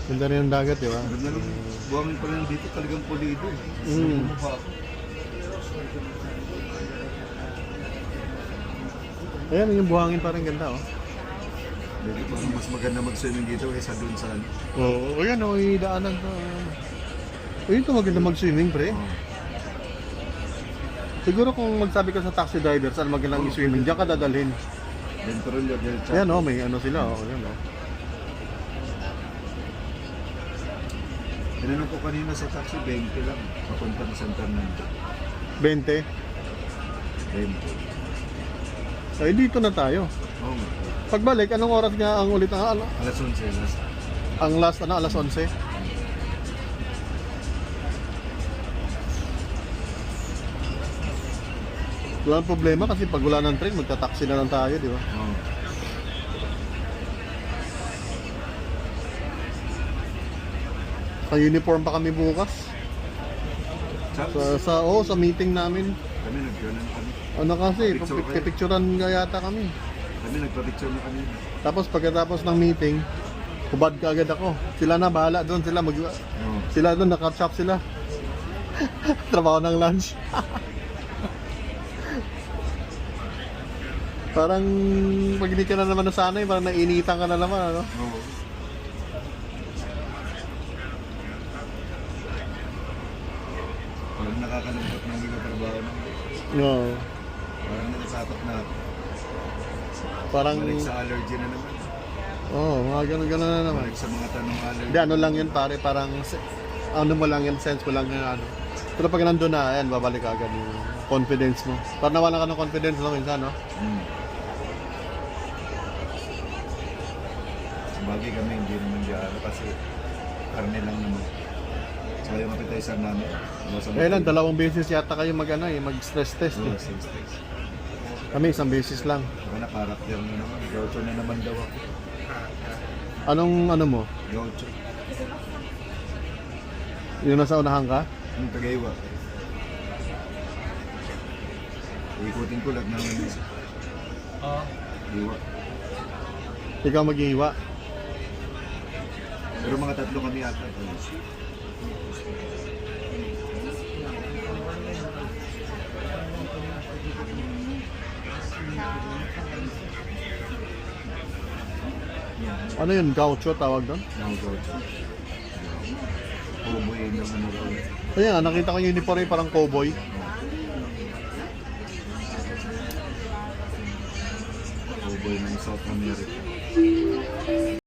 Ganda rin ang dagat, di ba? Ganda lang, buhangin pa lang dito, talagang pulido eh. Mukha ako. Ayan, yung buhangin parang ganda, oh. Dito parang mas maganda mag-swimming dito kaysa dun sa ano. Oo, oh, ayan, oh, idaanan ko. Ayun, ito maganda mag-swimming, pre. Siguro kung magsabi ka sa taxi driver, saan magandang i-swimming, diyan ka dadalhin. Venturol yung del chat. Ayan, oh, may ano sila, oh, ayan, oh. Tinanong ko kanina sa taxi, 20 lang. Papunta ng San Fernando. 20. 20. Ay, dito na tayo. Oo nga. Pagbalik, anong oras nga ang ulit ang Alas 11, last. ang last, ano, alas 11? Walang problema kasi pag wala ng train, magta-taxi na lang tayo, di ba? Oo. Ka-uniform pa kami bukas. Sa meeting namin. Kami nag-ganon kami. Ano kasi, Picture kayo. pipicturean nga yata kami. Kami nagpa-picture na kami. Tapos pagkatapos ng meeting, hubad ka agad ako. Sila na bahala doon, Oo. sila doon, naka-chop sila. Trabaho ng lunch. Parang pag hindi ka na naman nasanay, parang nainitan ka na naman, ano? Oo. Parang nakakalungkot ng mga trabaho na. No. Parang natatakot na ako. Parang, Balik sa allergy na naman. mga ganun-ganun na naman. Balik sa mga tanong allergy. Hindi, ano lang yun pare, parang, ano mo lang yun, sense mo lang yun, ano. Pero pag nandun na, ayan, babalik agad yung confidence mo. Parang nawala ka ng confidence, no, minsan, no? Sabagay kami, hindi naman diyan kasi karne lang naman. Saka yung appetizer namin. Eh lang, 2 beses yata kayo mag-stress test. Oo, Eh. same space. Kami, 1 beses lang. Saka na karakter na naman. Gaucho na naman daw ako. Anong, ano mo? Gaucho. Yung nasa unahan ka? Yung tagaiwa. Ikutin ko lang naman yun. Iwa. Ikaw mag-iiwa. Pero mga 3 kami ata. Ano yun? Gaucho tawag doon? Mga gaucho. Cowboy na ano raw. Ayan, nakita ko yung uniform eh, parang cowboy. Cowboy ng South America.